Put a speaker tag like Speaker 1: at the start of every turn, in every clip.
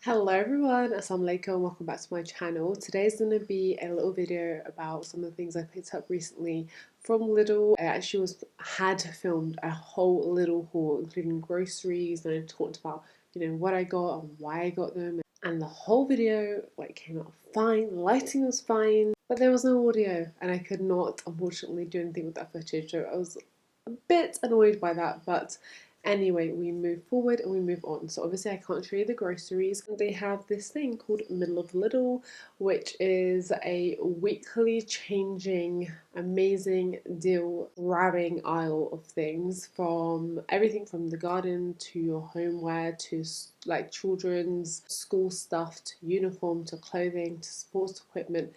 Speaker 1: Hello everyone, assalamu alaikum, welcome back to my channel. Today's going to be a little video about some of the things I picked up recently from Lidl. I actually had filmed a whole Lidl haul, including groceries, and I talked about, what I got and why I got them. And the whole video came out fine, the lighting was fine, but there was no audio and I could not unfortunately do anything with that footage. So I was a bit annoyed by that, but anyway, we move forward and we move on. So obviously I can't show you the groceries. They have this thing called Middle of Lidl, which is a weekly changing, amazing deal grabbing aisle of things, from everything from the garden to your homeware to like children's school stuff to uniform to clothing to sports equipment.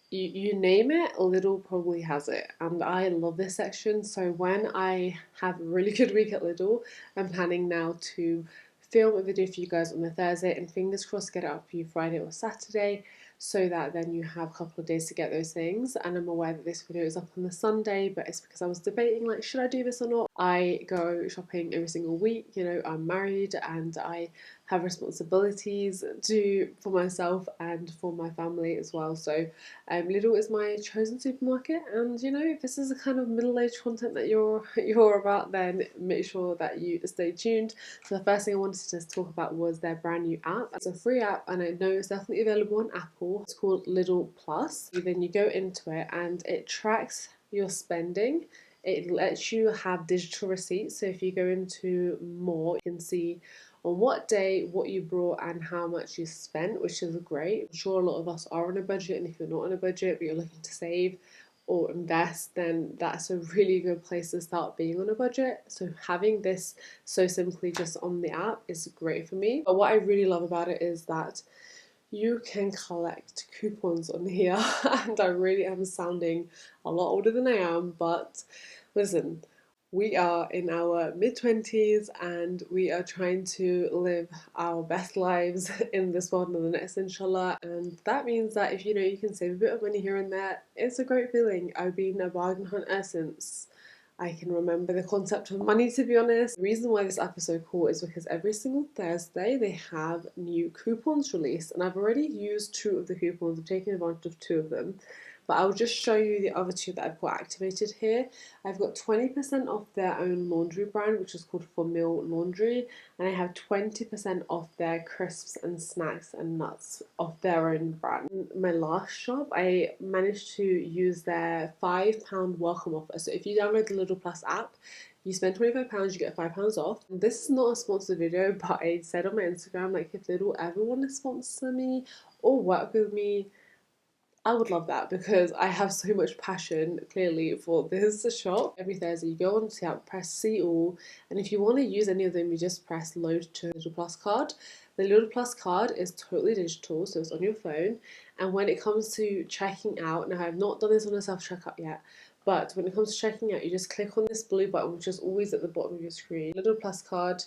Speaker 1: You name it, Lidl probably has it, and I love this section. So when I have a really good week at Lidl, I'm planning now to film a video for you guys on the Thursday, and fingers crossed get it up for you Friday or Saturday, so that then you have a couple of days to get those things. And I'm aware that this video is up on the Sunday, but it's because I was debating, like, should I do this or not? I go shopping every single week. I'm married and I have responsibilities for myself and for my family as well. So Lidl is my chosen supermarket, and if this is the kind of middle-aged content that you're about, then make sure that you stay tuned. So the first thing I wanted to just talk about was their brand new app. It's a free app, and I know it's definitely available on Apple. It's called Lidl Plus. Then you go into it, and it tracks your spending. It lets you have digital receipts, so if you go into more, you can see on what day, what you brought, and how much you spent, which is great. I'm sure a lot of us are on a budget, and if you're not on a budget but you're looking to save or invest, then that's a really good place to start being on a budget. So having this so simply just on the app is great for me. But what I really love about it is that you can collect coupons on here, and I really am sounding a lot older than I am, but listen, we are in our mid-20s and we are trying to live our best lives in this world and the next, inshallah. And that means that if you can save a bit of money here and there, it's a great feeling. I've been a bargain hunter since I can remember the concept of money, to be honest. The reason why this app is so cool is because every single Thursday they have new coupons released, and I've already used two of the coupons. I've taken advantage of two of them, but I'll just show you the other two that I've got activated here. I've got 20% off their own laundry brand, which is called For Meal Laundry, and I have 20% off their crisps and snacks and nuts off their own brand. In my last shop, I managed to use their £5 welcome offer. So if you download the Lidl Plus app, you spend £25, you get £5 off. This is not a sponsored video, but I said on my Instagram, like, if Lidl ever want to sponsor me or work with me, I would love that, because I have so much passion, clearly, for this shop. Every Thursday you go on to the app, press see all, and if you want to use any of them, you just press load to Lidl Plus card. The Lidl Plus card is totally digital, so it's on your phone, and when it comes to checking out, now I have not done this on a self-checkout yet, but when it comes to checking out, you just click on this blue button, which is always at the bottom of your screen, Lidl Plus card,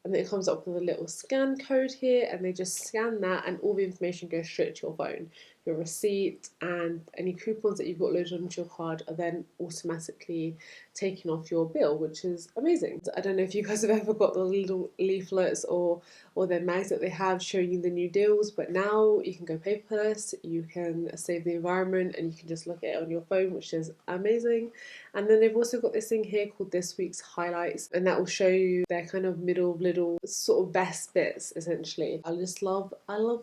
Speaker 1: and then it comes up with a little scan code here, and they just scan that and all the information goes straight to your phone. Your receipt and any coupons that you've got loaded onto your card are then automatically taken off your bill, which is amazing. I don't know if you guys have ever got the little leaflets or their mags that they have showing you the new deals, but now you can go paperless, you can save the environment, and you can just look at it on your phone, which is amazing. And then they've also got this thing here called this week's highlights, and that will show you their kind of middle of Lidl sort of best bits, essentially. I love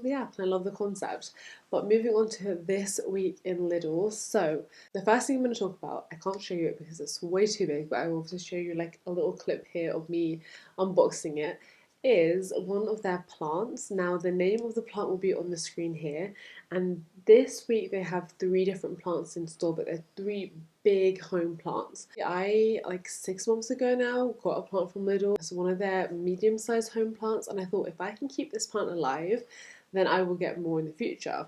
Speaker 1: the app and I love the concept. But moving on to this week in Lidl, so the first thing I'm going to talk about, I can't show you it because it's way too big, but I will just show you like a little clip here of me unboxing it, is one of their plants. Now the name of the plant will be on the screen here, and this week they have 3 different plants in store, but they're 3 big home plants. I, like 6 months ago now, got a plant from Lidl. It's one of their medium-sized home plants, and I thought if I can keep this plant alive, then I will get more in the future.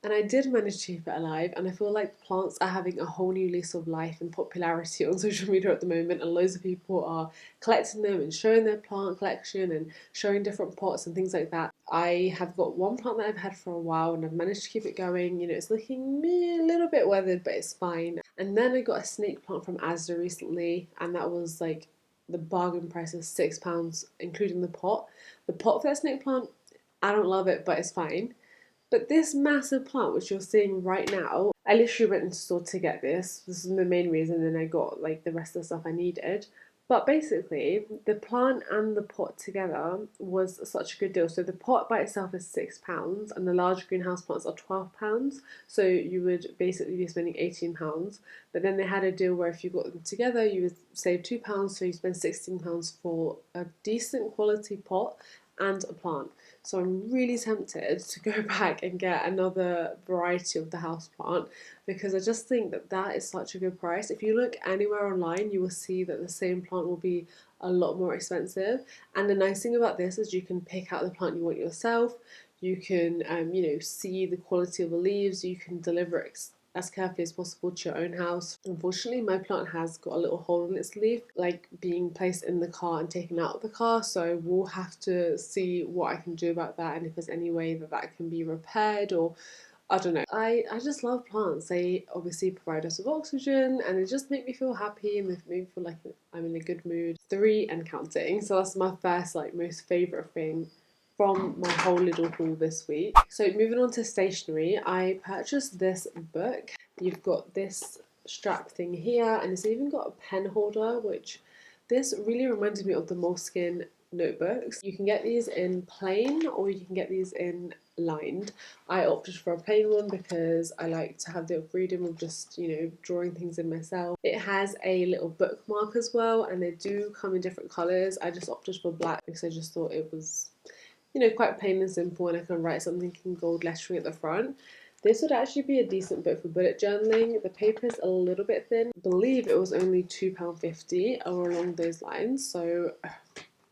Speaker 1: And I did manage to keep it alive, and I feel like plants are having a whole new lease of life and popularity on social media at the moment, and loads of people are collecting them and showing their plant collection and showing different pots and things like that. I have got one plant that I've had for a while and I've managed to keep it going. It's looking a little bit weathered, but it's fine. And then I got a snake plant from Asda recently, and that was like the bargain price of £6, including the pot. The pot for that snake plant, I don't love it, but it's fine. But this massive plant, which you're seeing right now, I literally went into store to get this. This is the main reason, and I got like the rest of the stuff I needed. But basically, the plant and the pot together was such a good deal. So the pot by itself is £6, and the large greenhouse plants are £12. So you would basically be spending £18. But then they had a deal where if you got them together, you would save £2. So you spend £16 for a decent quality pot and a plant. So I'm really tempted to go back and get another variety of the house plant because I just think that that is such a good price. If you look anywhere online, you will see that the same plant will be a lot more expensive. And the nice thing about this is you can pick out the plant you want yourself. You can, see the quality of the leaves. You can deliver it as carefully as possible to your own house. Unfortunately, my plant has got a little hole in its leaf, like being placed in the car and taken out of the car, so we'll have to see what I can do about that and if there's any way that that can be repaired or I don't know. I just love plants. They obviously provide us with oxygen and they just make me feel happy and they make me feel like I'm in a good mood. 3 and counting. So that's my first most favourite thing from my whole little haul this week. So moving on to stationery, I purchased this book. You've got this strap thing here and it's even got a pen holder, which this really reminded me of the Moleskine notebooks. You can get these in plain or you can get these in lined. I opted for a plain one because I like to have the freedom of just, drawing things in myself. It has a little bookmark as well and they do come in different colours. I just opted for black because I just thought it was quite plain and simple and I can write something in gold lettering at the front. This would actually be a decent book for bullet journaling. The paper is a little bit thin. I believe it was only £2.50 or along those lines, so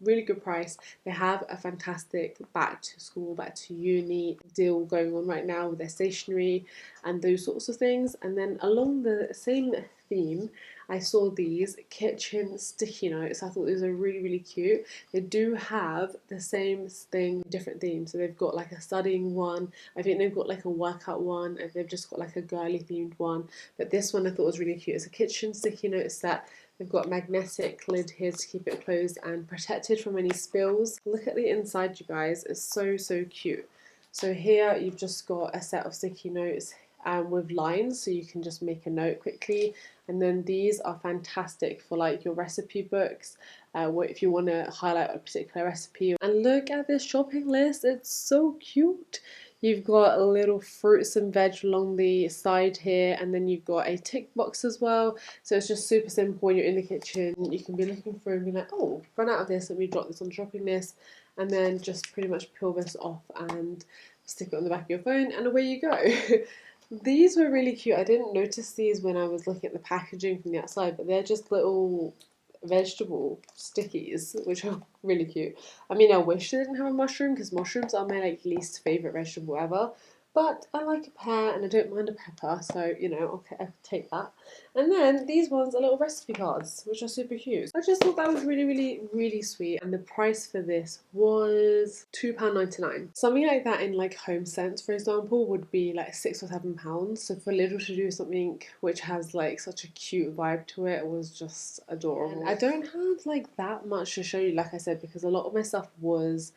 Speaker 1: really good price. They have a fantastic back to school, back to uni deal going on right now with their stationery and those sorts of things. And then along the same theme, I saw these kitchen sticky notes. I thought these are really, really cute. They do have the same thing, different themes. So they've got like a studying one, I think they've got like a workout one, and they've just got like a girly themed one. But this one I thought was really cute. It's a kitchen sticky note set. They've got magnetic lid here to keep it closed and protected from any spills. Look at the inside, you guys. It's so, so cute. So here you've just got a set of sticky notes with lines, so you can just make a note quickly. And then these are fantastic for like your recipe books, if you want to highlight a particular recipe. And look at this shopping list. It's so cute. You've got a little fruits and veg along the side here, and then you've got a tick box as well. So it's just super simple when you're in the kitchen. You can be looking through and be like, oh, run out of this, let me drop this on the shopping list, and then just pretty much peel this off and stick it on the back of your phone, and away you go. These were really cute. I didn't notice these when I was looking at the packaging from the outside, but they're just little vegetable stickies, which are really cute. I mean, I wish they didn't have a mushroom because mushrooms are my least favourite vegetable ever. But I like a pear and I don't mind a pepper, so okay, I could take that. And then these ones are little recipe cards, which are super cute. I just thought that was really, really, really sweet. And the price for this was £2.99. Something like that in Home Sense, for example, would be like £6 or £7. So for Lidl to do something which has such a cute vibe to it was just adorable. And I don't have that much to show you, like I said, because a lot of my stuff was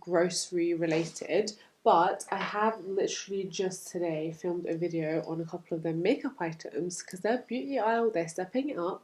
Speaker 1: grocery related. But I have literally just today filmed a video on a couple of their makeup items because their beauty aisle, they're stepping it up,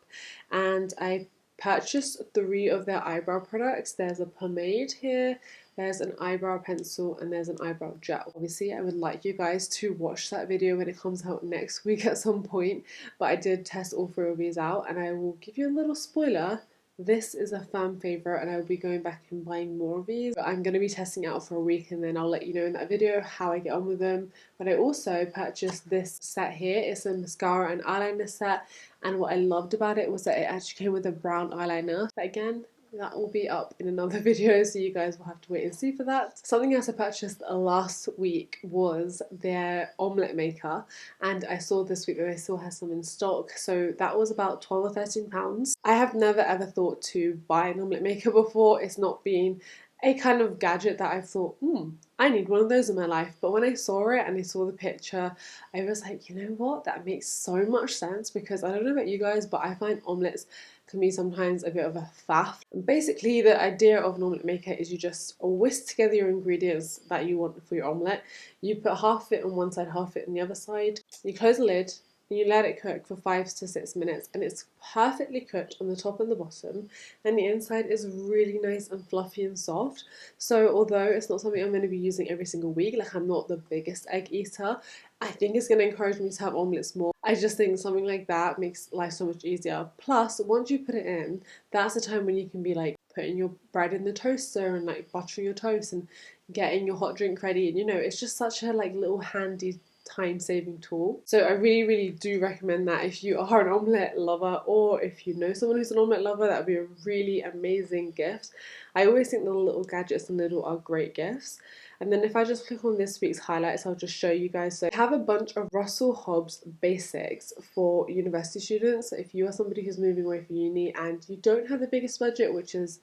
Speaker 1: and I purchased 3 of their eyebrow products. There's a pomade here, there's an eyebrow pencil, and there's an eyebrow gel. Obviously, I would like you guys to watch that video when it comes out next week at some point, but I did test all 3 of these out, and I will give you a little spoiler. This is a fan favourite and I will be going back and buying more of these. But I'm going to be testing it out for a week and then I'll let you know in that video how I get on with them. But I also purchased this set here. It's a mascara and eyeliner set, and what I loved about it was that it actually came with a brown eyeliner. But again, that will be up in another video, so you guys will have to wait and see for that. Something else I purchased last week was their omelette maker, and I saw this week that they still have some in stock, so that was about £12 or £13. I have never ever thought to buy an omelette maker before. It's not been a kind of gadget that I've thought, I need one of those in my life. But when I saw it and I saw the picture, I was like, you know what? That makes so much sense, because I don't know about you guys, but I find omelettes can be sometimes a bit of a faff. And basically, the idea of an omelette maker is you just whisk together your ingredients that you want for your omelette. You put half of it on one side, half of it on the other side. You close the lid, and you let it cook for 5 to 6 minutes, and it's perfectly cooked on the top and the bottom, and the inside is really nice and fluffy and soft. So although it's not something I'm going to be using every single week, like I'm not the biggest egg eater, I think it's going to encourage me to have omelettes more. I just think something like that makes life so much easier. Plus, once you put it in, that's the time when you can be like putting your bread in the toaster and like buttering your toast and getting your hot drink ready, and it's just such a like little handy time-saving tool. So I really do recommend that if you are an omelette lover, or if you know someone who's an omelette lover, that would be a really amazing gift. I always think the little gadgets and little are great gifts. And then if I just click on this week's highlights, I'll just show you guys. So I have a bunch of Russell Hobbs basics for university students. So if you are somebody who's moving away from uni and you don't have the biggest budget, which is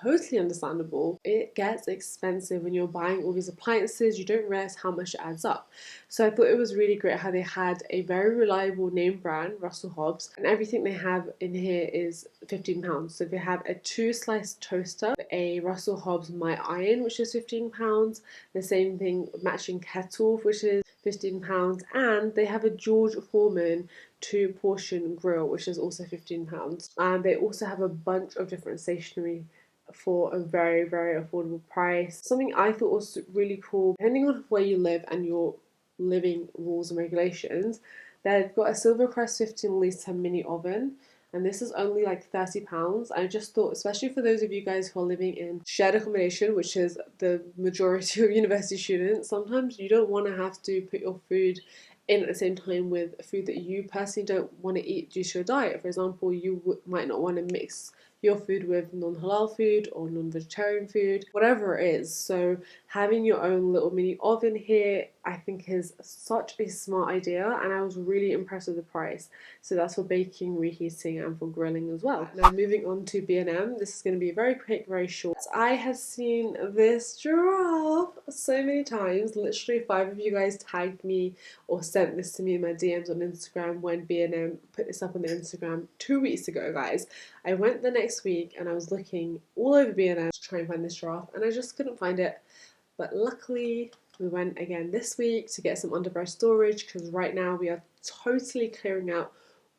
Speaker 1: totally understandable, it gets expensive when you're buying all these appliances. You don't realize how much it adds up. So I thought it was really great how they had a very reliable name brand, Russell Hobbs, and everything they have in here is £15. So they have a 2-slice toaster, a Russell Hobbs My Iron, which is £15, the same thing matching kettle, which is £15, and they have a George Foreman 2-portion grill, which is also £15. And they also have a bunch of different stationery for a very affordable price. Something I thought was really cool, depending on where you live and your living rules and regulations, they've got a Silvercrest 15-litre mini oven, and this is only like £30. I just thought, especially for those of you guys who are living in shared accommodation, which is the majority of university students, sometimes you don't want to have to put your food in at the same time with food that you personally don't want to eat due to your diet. For example, you might not want to mix your food with non-halal food or non-vegetarian food, whatever it is. So having your own little mini oven here, I think is such a smart idea, and I was really impressed with the price. So that's for baking, reheating, and for grilling as well. Now moving on to B&M, this is going to be very quick, very short. I have seen this giraffe so many times. Literally 5 of you guys tagged me or sent this to me in my DMs on Instagram when B&M put this up on the Instagram 2 weeks ago, guys. I went the next week and I was looking all over B&M to try and find this giraffe, and I just couldn't find it. But luckily, we went again this week to get some underbread storage, because right now we are totally clearing out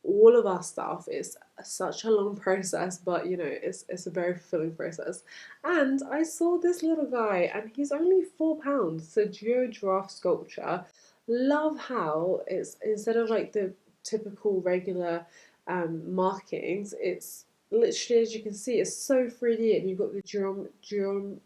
Speaker 1: all of our stuff. It's such a long process, but it's a very fulfilling process. And I saw this little guy, and he's only £4. So Geo Giraffe Sculpture. Love how it's, instead of like the typical regular markings, it's literally, as you can see, it's so 3D, and you've got the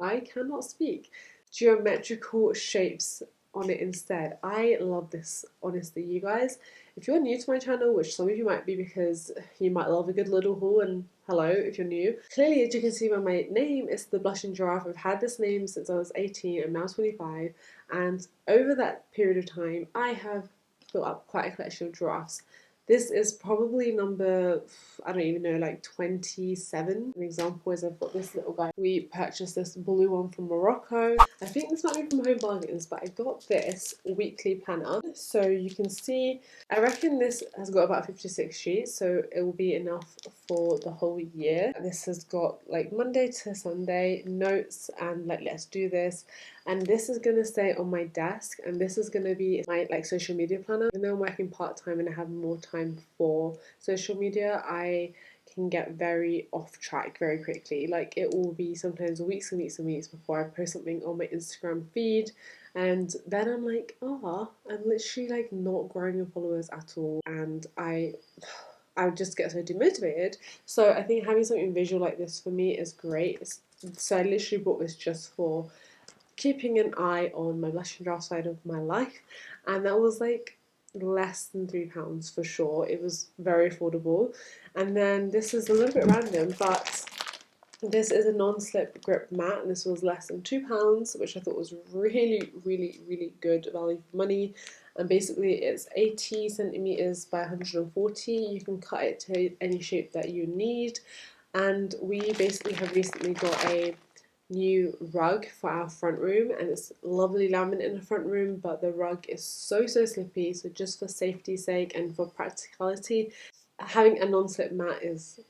Speaker 1: I cannot speak. Geometrical shapes on it instead. I love this, honestly, you guys. If you're new to my channel, which some of you might be because you might love a good little haul, and hello if you're new. Clearly, as you can see by my name, it's the Blushing Giraffe. I've had this name since I was 18, I'm now 25, and over that period of time, I have built up quite a collection of giraffes. This is probably number, I don't even know, like 27. An example is I've got this little guy. We purchased this blue one from Morocco. I think this might be from homebargains, but I got this weekly planner. So you can see, I reckon this has got about 56 sheets, so it will be enough for the whole year. This has got like Monday to Sunday notes and like let's do this. And this is going to stay on my desk, and this is going to be my like social media planner. Even though I'm working part-time and I have more time for social media, I can get very off track very quickly. Like it will be sometimes weeks and weeks and weeks before I post something on my Instagram feed, and then I'm like, I'm literally like not growing in followers at all, and I would just get so demotivated. So I think having something visual like this for me is great. So I literally bought this just for keeping an eye on my Blushing Giraffe side of my life, and that was like less than £3 for sure. It was very affordable. And then this is a little bit random, but this is a non-slip grip mat, and this was less than £2, which I thought was really good value for money. And basically it's 80 centimeters by 140. You can cut it to any shape that you need. And we basically have recently got a new rug for our front room, and it's lovely laminate in the front room, but the rug is so slippy, so just for safety's sake and for practicality, having a non-slip mat is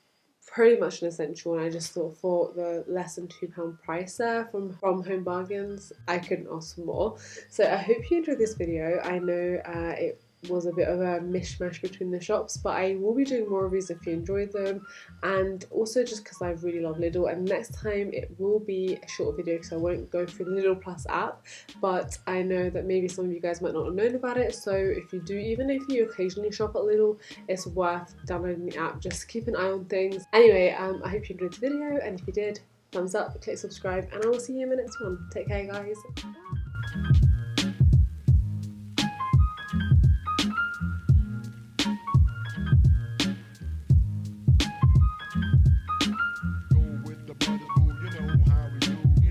Speaker 1: pretty much an essential, and I just thought for the less than £2 price there from Home Bargains, I couldn't ask for more. So I hope you enjoyed this video. I know it was a bit of a mishmash between the shops, but I will be doing more reviews if you enjoyed them, and also just because I really love Lidl. And next time it will be a short video because I won't go through the Lidl Plus app, but I know that maybe some of you guys might not have known about it, so if you do, even if you occasionally shop at Lidl, it's worth downloading the app. Just keep an eye on things. Anyway, I hope you enjoyed the video, and if you did, thumbs up, click subscribe, and I will see you in the next one. Take care, guys.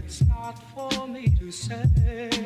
Speaker 2: It's not for me to say.